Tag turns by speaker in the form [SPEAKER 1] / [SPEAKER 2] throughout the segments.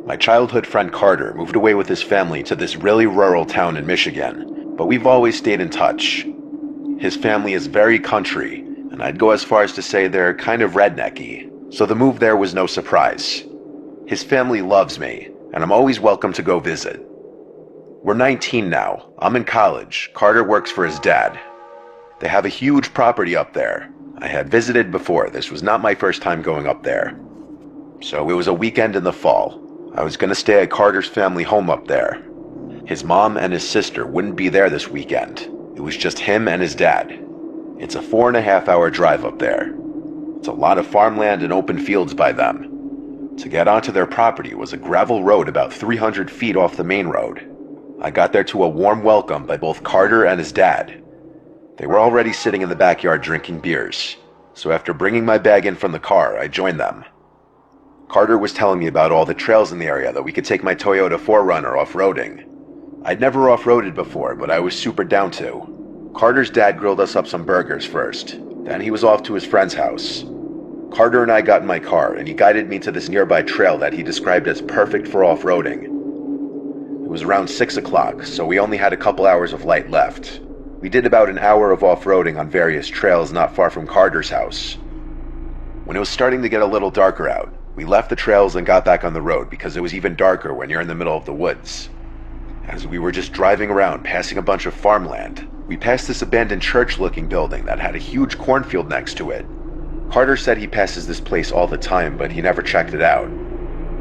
[SPEAKER 1] My childhood friend Carter moved away with his family to this really rural town in Michigan, but we've always stayed in touch. His family is very country, and I'd go as far as to say they're kind of rednecky, so the move there was no surprise. His family loves me, and I'm always welcome to go visit. We're 19 now. I'm in college. Carter works for his dad. They have a huge property up there. I had visited before. This was not my first time going up there. So it was a weekend in the fall. I was going to stay at Carter's family home up there. His mom and his sister wouldn't be there this weekend. It was just him and his dad. It's a 4.5-hour drive up there. It's a lot of farmland and open fields by them. To get onto their property was a gravel road about 300 feet off the main road. I got there to a warm welcome by both Carter and his dad. They were already sitting in the backyard drinking beers, so after bringing my bag in from the car, I joined them. Carter was telling me about all the trails in the area that we could take my Toyota 4Runner off-roading. I'd never off-roaded before, but I was super down to. Carter's dad grilled us up some burgers first, then he was off to his friend's house. Carter and I got in my car, and he guided me to this nearby trail that he described as perfect for off-roading. It was around 6 o'clock, so we only had a couple hours of light left. We did about an hour of off-roading on various trails not far from Carter's house. When it was starting to get a little darker out, we left the trails and got back on the road because it was even darker when you're in the middle of the woods. As we were just driving around, passing a bunch of farmland, we passed this abandoned church-looking building that had a huge cornfield next to it. Carter said he passes this place all the time, but he never checked it out.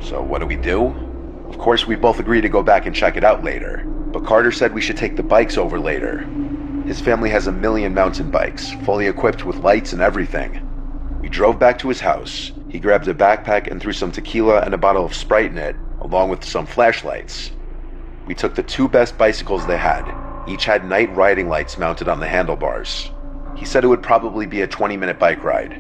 [SPEAKER 1] So what do? Of course, we both agreed to go back and check it out later, but Carter said we should take the bikes over later. His family has a million mountain bikes, fully equipped with lights and everything. We drove back to his house. He grabbed a backpack and threw some tequila and a bottle of Sprite in it, along with some flashlights. We took the 2 best bicycles they had. Each had night riding lights mounted on the handlebars. He said it would probably be a 20-minute bike ride.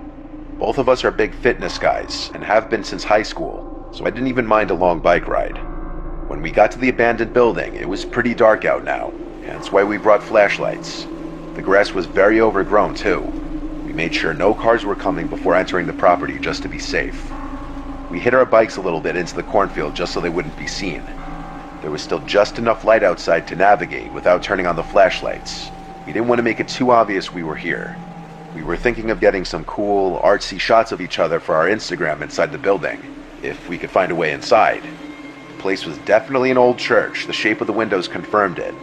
[SPEAKER 1] Both of us are big fitness guys, and have been since high school, so I didn't even mind a long bike ride. When we got to the abandoned building, it was pretty dark out now, hence why we brought flashlights. The grass was very overgrown too. We made sure no cars were coming before entering the property just to be safe. We hid our bikes a little bit into the cornfield just so they wouldn't be seen. There was still just enough light outside to navigate without turning on the flashlights. We didn't want to make it too obvious we were here. We were thinking of getting some cool, artsy shots of each other for our Instagram inside the building, if we could find a way inside. The place was definitely an old church. The shape of the windows confirmed it.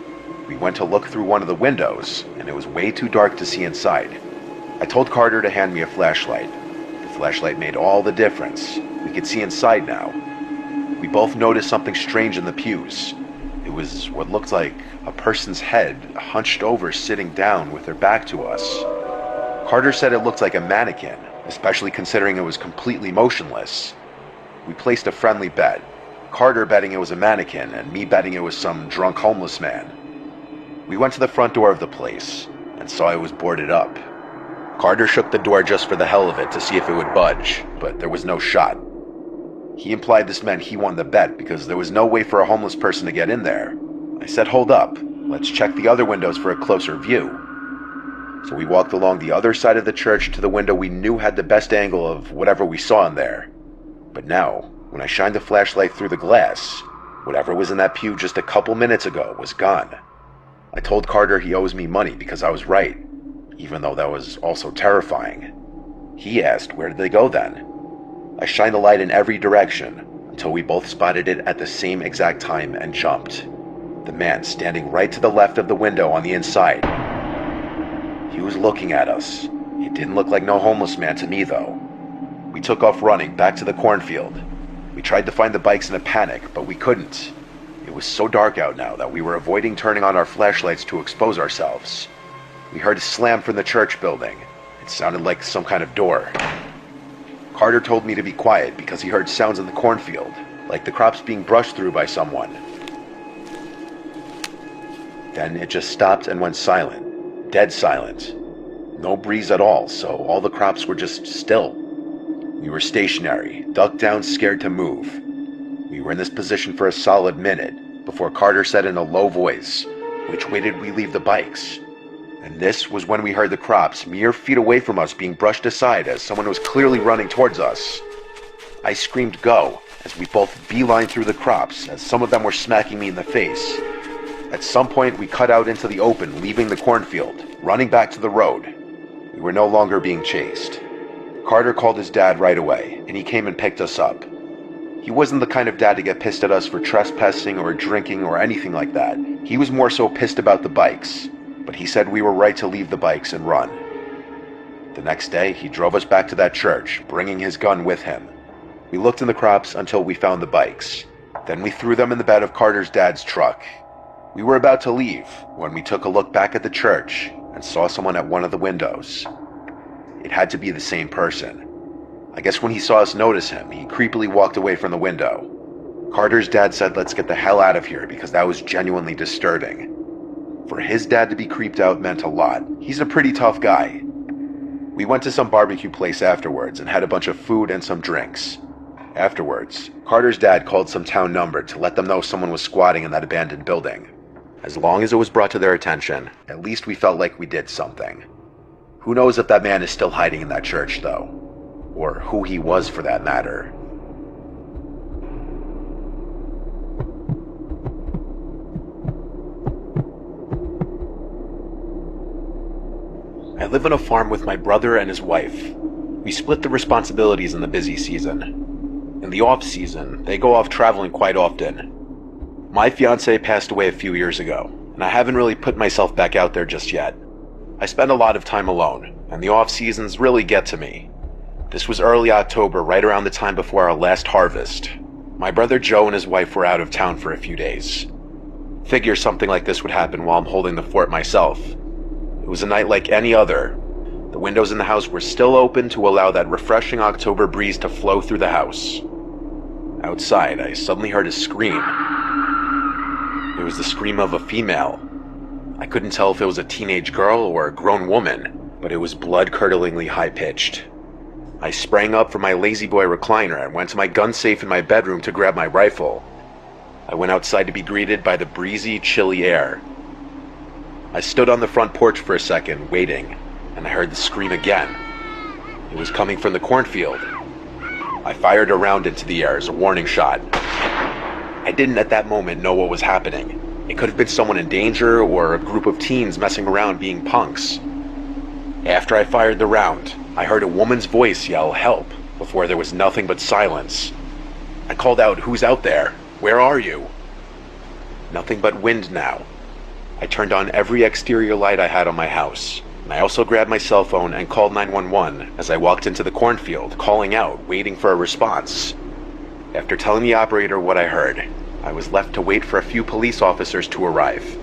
[SPEAKER 1] We went to look through one of the windows, and it was way too dark to see inside. I told Carter to hand me a flashlight. The flashlight made all the difference. We could see inside now. We both noticed something strange in the pews. It was what looked like a person's head, hunched over, sitting down with their back to us. Carter said it looked like a mannequin, especially considering it was completely motionless. We placed a friendly bet, Carter betting it was a mannequin and me betting it was some drunk homeless man. We went to the front door of the place and saw it was boarded up. Carter shook the door just for the hell of it to see if it would budge, but there was no shot. He implied this meant he won the bet because there was no way for a homeless person to get in there. I said, hold up, let's check the other windows for a closer view. So we walked along the other side of the church to the window we knew had the best angle of whatever we saw in there. But now, when I shined the flashlight through the glass, whatever was in that pew just a couple minutes ago was gone. I told Carter he owes me money because I was right, even though that was also terrifying. He asked, where did they go then? I shined the light in every direction until we both spotted it at the same exact time and jumped. The man standing right to the left of the window on the inside. He was looking at us. It didn't look like no homeless man to me though. We took off running back to the cornfield. We tried to find the bikes in a panic, but we couldn't. It was so dark out now that we were avoiding turning on our flashlights to expose ourselves. We heard a slam from the church building. It sounded like some kind of door. Carter told me to be quiet because he heard sounds in the cornfield, like the crops being brushed through by someone. Then it just stopped and went silent. Dead silent. No breeze at all, so all the crops were just still. We were stationary, ducked down, scared to move. We were in this position for a solid minute before Carter said in a low voice, "Which way did we leave the bikes?" And this was when we heard the crops mere feet away from us being brushed aside as someone was clearly running towards us. I screamed, "Go!" as we both beeline through the crops, as some of them were smacking me in the face. At some point, we cut out into the open, leaving the cornfield, running back to the road. We were no longer being chased. Carter called his dad right away, and he came and picked us up. He wasn't the kind of dad to get pissed at us for trespassing or drinking or anything like that. He was more so pissed about the bikes, but he said we were right to leave the bikes and run. The next day, he drove us back to that church, bringing his gun with him. We looked in the crops until we found the bikes. Then we threw them in the bed of Carter's dad's truck. We were about to leave when we took a look back at the church and saw someone at one of the windows. It had to be the same person. I guess when he saw us notice him, he creepily walked away from the window. Carter's dad said, "Let's get the hell out of here," because that was genuinely disturbing. For his dad to be creeped out meant a lot. He's a pretty tough guy. We went to some barbecue place afterwards and had a bunch of food and some drinks. Afterwards, Carter's dad called some town number to let them know someone was squatting in that abandoned building. As long as it was brought to their attention, at least we felt like we did something. Who knows if that man is still hiding in that church, though? Or who he was, for that matter. I live on a farm with my brother and his wife. We split the responsibilities in the busy season. In the off-season, they go off traveling quite often. My fiancé passed away a few years ago, and I haven't really put myself back out there just yet. I spend a lot of time alone, and the off-seasons really get to me. This was early October, right around the time before our last harvest. My brother Joe and his wife were out of town for a few days. Figure something like this would happen while I'm holding the fort myself. It was a night like any other. The windows in the house were still open to allow that refreshing October breeze to flow through the house. Outside, I suddenly heard a scream. It was the scream of a female. I couldn't tell if it was a teenage girl or a grown woman, but it was blood-curdlingly high-pitched. I sprang up from my lazy boy recliner and went to my gun safe in my bedroom to grab my rifle. I went outside to be greeted by the breezy, chilly air. I stood on the front porch for a second, waiting, and I heard the scream again. It was coming from the cornfield. I fired a round into the air as a warning shot. I didn't at that moment know what was happening. It could have been someone in danger or a group of teens messing around being punks. After I fired the round, I heard a woman's voice yell help before there was nothing but silence. I called out, "Who's out there? Where are you?" Nothing but wind now. I turned on every exterior light I had on my house, and I also grabbed my cell phone and called 911 as I walked into the cornfield, calling out, waiting for a response. After telling the operator what I heard, I was left to wait for a few police officers to arrive.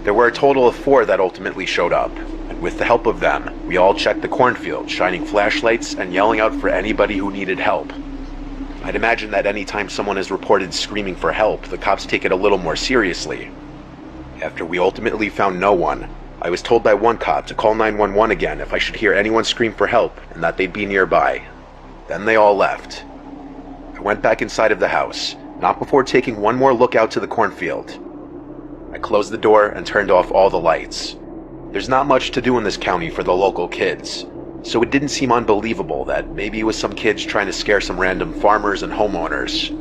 [SPEAKER 1] There were a total of 4 that ultimately showed up, and with the help of them, we all checked the cornfield, shining flashlights and yelling out for anybody who needed help. I'd imagine that any time someone is reported screaming for help, the cops take it a little more seriously. After we ultimately found no one, I was told by one cop to call 911 again if I should hear anyone scream for help and that they'd be nearby. Then they all left. I went back inside of the house, not before taking one more look out to the cornfield. I closed the door and turned off all the lights. There's not much to do in this county for the local kids, so it didn't seem unbelievable that maybe it was some kids trying to scare some random farmers and homeowners.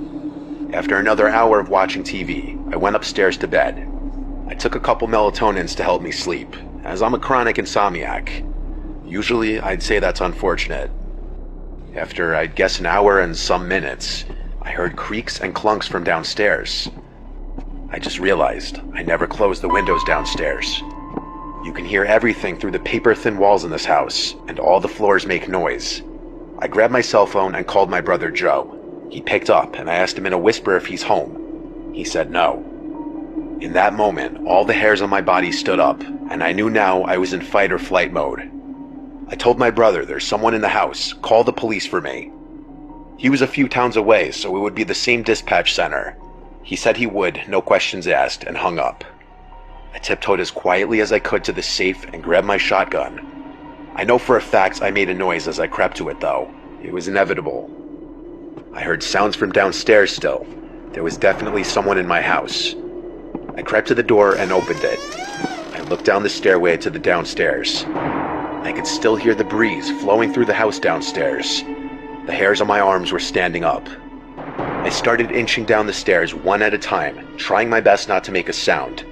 [SPEAKER 1] After another hour of watching TV, I went upstairs to bed. I took a couple melatonins to help me sleep, as I'm a chronic insomniac. Usually, I'd say that's unfortunate. After, I'd guess, an hour and some minutes, I heard creaks and clunks from downstairs. I just realized I never closed the windows downstairs. You can hear everything through the paper-thin walls in this house, and all the floors make noise. I grabbed my cell phone and called my brother Joe. He picked up, and I asked him in a whisper if he's home. He said no. In that moment, all the hairs on my body stood up, and I knew now I was in fight or flight mode. I told my brother there's someone in the house, call the police for me. He was a few towns away, so it would be the same dispatch center. He said he would, no questions asked, and hung up. I tiptoed as quietly as I could to the safe and grabbed my shotgun. I know for a fact I made a noise as I crept to it, though. It was inevitable. I heard sounds from downstairs still. There was definitely someone in my house. I crept to the door and opened it. I looked down the stairway to the downstairs. I could still hear the breeze flowing through the house downstairs. The hairs on my arms were standing up. I started inching down the stairs one at a time, trying my best not to make a sound.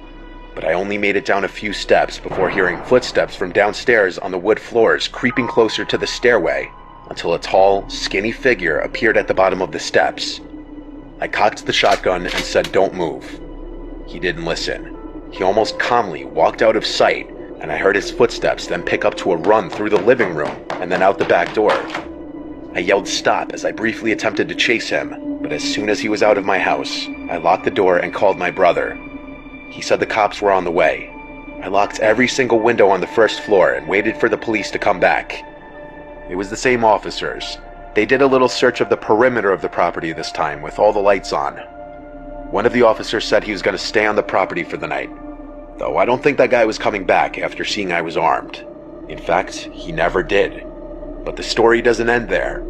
[SPEAKER 1] But I only made it down a few steps before hearing footsteps from downstairs on the wood floors creeping closer to the stairway, until a tall, skinny figure appeared at the bottom of the steps. I cocked the shotgun and said, "Don't move." He didn't listen. He almost calmly walked out of sight, and I heard his footsteps then pick up to a run through the living room and then out the back door. I yelled stop as I briefly attempted to chase him, but as soon as he was out of my house, I locked the door and called my brother. He said the cops were on the way. I locked every single window on the first floor and waited for the police to come back. It was the same officers. They did a little search of the perimeter of the property this time with all the lights on. One of the officers said he was going to stay on the property for the night, though I don't think that guy was coming back after seeing I was armed. In fact, he never did. But the story doesn't end there.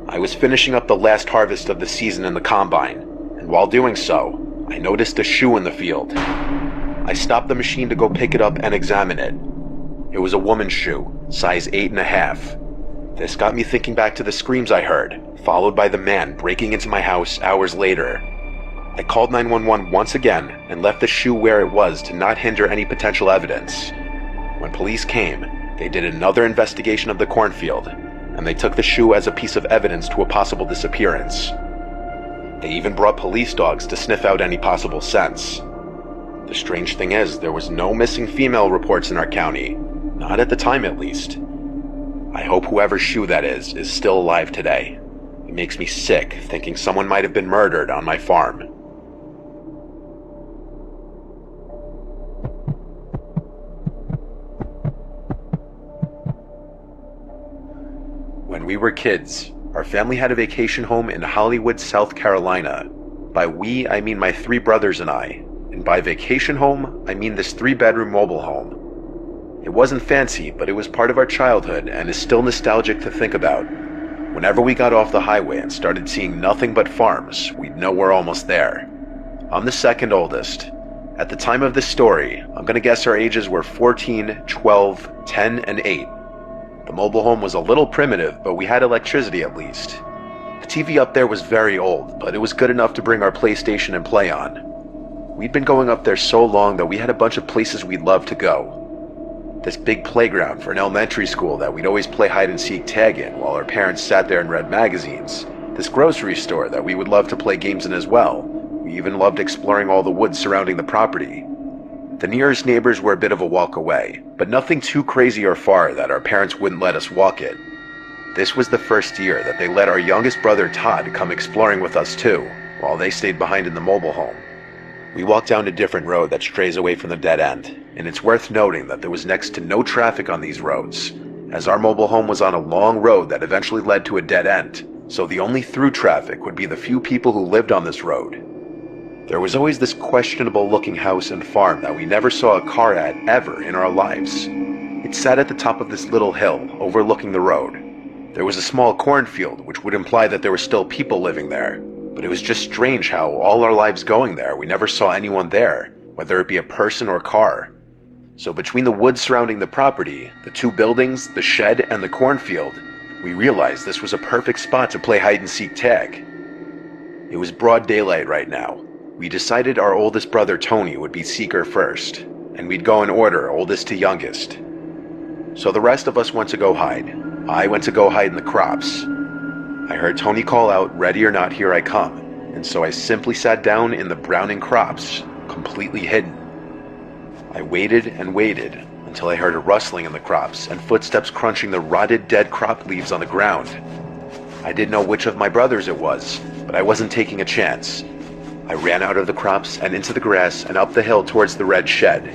[SPEAKER 1] I was finishing up the last harvest of the season in the combine, and while doing so, I noticed a shoe in the field. I stopped the machine to go pick it up and examine it. It was a woman's shoe, size 8.5. This got me thinking back to the screams I heard, followed by the man breaking into my house hours later. I called 911 once again and left the shoe where it was to not hinder any potential evidence. When police came, they did another investigation of the cornfield, and they took the shoe as a piece of evidence to a possible disappearance. They even brought police dogs to sniff out any possible scents. The strange thing is, there was no missing female reports in our county, not at the time at least. I hope whoever's shoe that is still alive today. It makes me sick thinking someone might have been murdered on my farm. When we were kids, our family had a vacation home in Hollywood, South Carolina. By we, I mean my 3 brothers and I. And by vacation home, I mean this 3-bedroom mobile home. It wasn't fancy, but it was part of our childhood and is still nostalgic to think about. Whenever we got off the highway and started seeing nothing but farms, we'd know we're almost there. I'm the second oldest. At the time of this story, I'm gonna guess our ages were 14, 12, 10, and 8. The mobile home was a little primitive, but we had electricity at least. The TV up there was very old, but it was good enough to bring our PlayStation and play on. We'd been going up there so long that we had a bunch of places we'd love to go. This big playground for an elementary school that we'd always play hide and seek tag in while our parents sat there and read magazines. This grocery store that we would love to play games in as well. We even loved exploring all the woods surrounding the property. The nearest neighbors were a bit of a walk away, but nothing too crazy or far that our parents wouldn't let us walk it. This was the first year that they let our youngest brother Todd come exploring with us too, while they stayed behind in the mobile home. We walked down a different road that strays away from the dead end, and it's worth noting that there was next to no traffic on these roads, as our mobile home was on a long road that eventually led to a dead end, so the only through traffic would be the few people who lived on this road. There was always this questionable looking house and farm that we never saw a car at ever in our lives. It sat at the top of this little hill overlooking the road. There was a small cornfield, which would imply that there were still people living there, but it was just strange how all our lives going there we never saw anyone there, whether it be a person or car. So between the woods surrounding the property, the 2 buildings, the shed, and the cornfield, we realized this was a perfect spot to play hide and seek tag. It was broad daylight right now. We decided our oldest brother Tony would be seeker first, and we'd go in order, oldest to youngest. So the rest of us went to go hide. I went to go hide in the crops. I heard Tony call out, "Ready or not, here I come," and so I simply sat down in the browning crops, completely hidden. I waited and waited until I heard a rustling in the crops and footsteps crunching the rotted dead crop leaves on the ground. I didn't know which of my brothers it was, but I wasn't taking a chance. I ran out of the crops and into the grass and up the hill towards the red shed.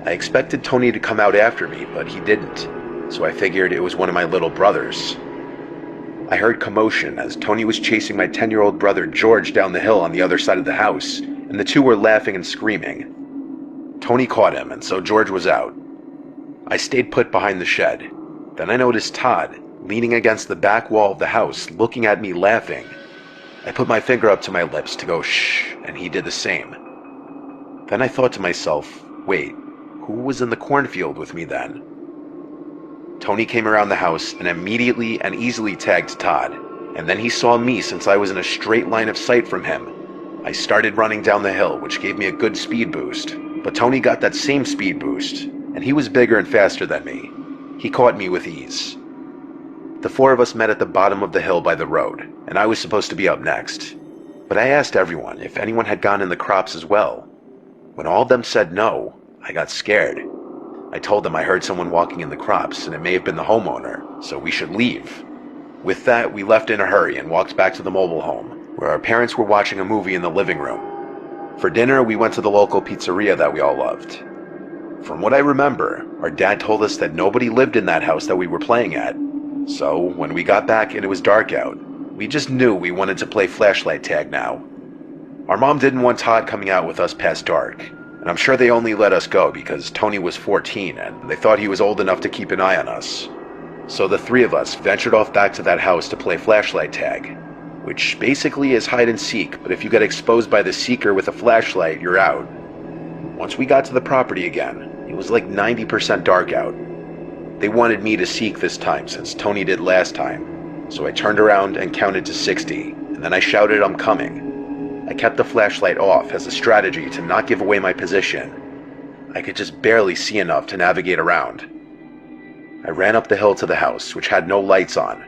[SPEAKER 1] I expected Tony to come out after me, but he didn't, so I figured it was one of my little brothers. I heard commotion as Tony was chasing my 10-year-old brother George down the hill on the other side of the house, and the 2 were laughing and screaming. Tony caught him, and so George was out. I stayed put behind the shed. Then I noticed Todd, leaning against the back wall of the house, looking at me laughing. I put my finger up to my lips to go shh, and he did the same. Then I thought to myself, wait, who was in the cornfield with me then? Tony came around the house and immediately and easily tagged Todd, and then he saw me since I was in a straight line of sight from him. I started running down the hill, which gave me a good speed boost, but Tony got that same speed boost, and he was bigger and faster than me. He caught me with ease. The four of us met at the bottom of the hill by the road, and I was supposed to be up next. But I asked everyone if anyone had gone in the crops as well. When all of them said no, I got scared. I told them I heard someone walking in the crops, and it may have been the homeowner, so we should leave. With that, we left in a hurry and walked back to the mobile home, where our parents were watching a movie in the living room. For dinner, we went to the local pizzeria that we all loved. From what I remember, our dad told us that nobody lived in that house that we were playing at. So, when we got back and it was dark out, we just knew we wanted to play flashlight tag now. Our mom didn't want Todd coming out with us past dark, and I'm sure they only let us go because Tony was 14 and they thought he was old enough to keep an eye on us. So the three of us ventured off back to that house to play flashlight tag, which basically is hide and seek, but if you get exposed by the seeker with a flashlight, you're out. Once we got to the property again, it was like 90% dark out. They wanted me to seek this time since Tony did last time, so I turned around and counted to 60, and then I shouted, "I'm coming." I kept the flashlight off as a strategy to not give away my position. I could just barely see enough to navigate around. I ran up the hill to the house, which had no lights on.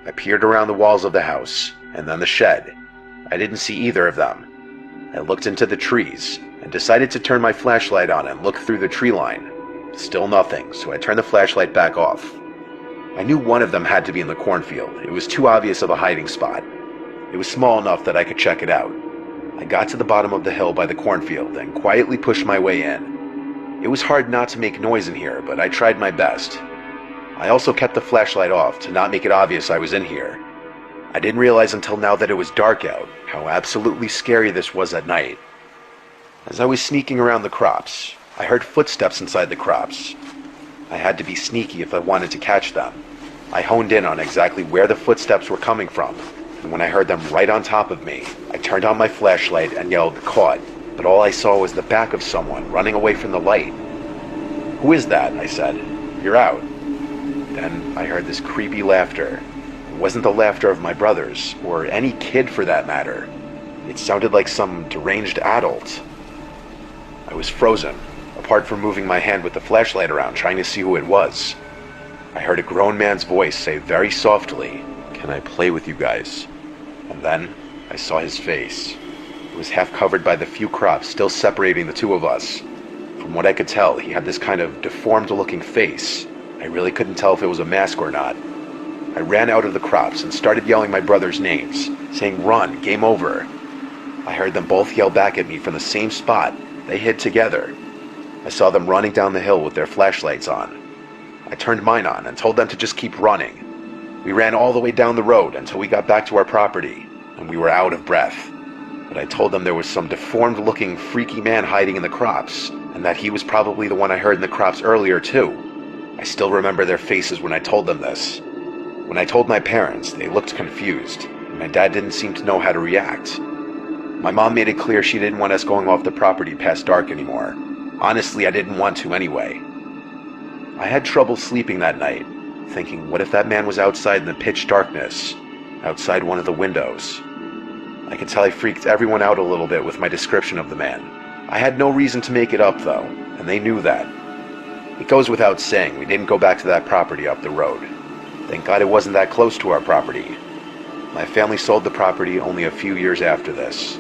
[SPEAKER 1] I peered around the walls of the house, and then the shed. I didn't see either of them. I looked into the trees, and decided to turn my flashlight on and look through the tree line. Still nothing, so I turned the flashlight back off. I knew one of them had to be in the cornfield. It was too obvious of a hiding spot. It was small enough that I could check it out. I got to the bottom of the hill by the cornfield and quietly pushed my way in. It was hard not to make noise in here, but I tried my best. I also kept the flashlight off to not make it obvious I was in here. I didn't realize until now that it was dark out how absolutely scary this was at night. As I was sneaking around the crops, I heard footsteps inside the crops. I had to be sneaky if I wanted to catch them. I honed in on exactly where the footsteps were coming from, and when I heard them right on top of me, I turned on my flashlight and yelled, "Caught," but all I saw was the back of someone running away from the light. "Who is that?" I said. "You're out." Then I heard this creepy laughter. It wasn't the laughter of my brothers, or any kid for that matter. It sounded like some deranged adult. I was frozen, apart from moving my hand with the flashlight around trying to see who it was. I heard a grown man's voice say very softly, "Can I play with you guys?" And then I saw his face. It was half covered by the few crops still separating the two of us. From what I could tell, he had this kind of deformed-looking face. I really couldn't tell if it was a mask or not. I ran out of the crops and started yelling my brothers' names, saying, "Run, game over." I heard them both yell back at me from the same spot. They hid together. I saw them running down the hill with their flashlights on. I turned mine on and told them to just keep running. We ran all the way down the road until we got back to our property, and we were out of breath. But I told them there was some deformed-looking, freaky man hiding in the crops, and that he was probably the one I heard in the crops earlier, too. I still remember their faces when I told them this. When I told my parents, they looked confused, and my dad didn't seem to know how to react. My mom made it clear she didn't want us going off the property past dark anymore. Honestly, I didn't want to anyway. I had trouble sleeping that night, thinking, what if that man was outside in the pitch darkness, outside one of the windows? I could tell I freaked everyone out a little bit with my description of the man. I had no reason to make it up, though, and they knew that. It goes without saying, we didn't go back to that property up the road. Thank God it wasn't that close to our property. My family sold the property only a few years after this.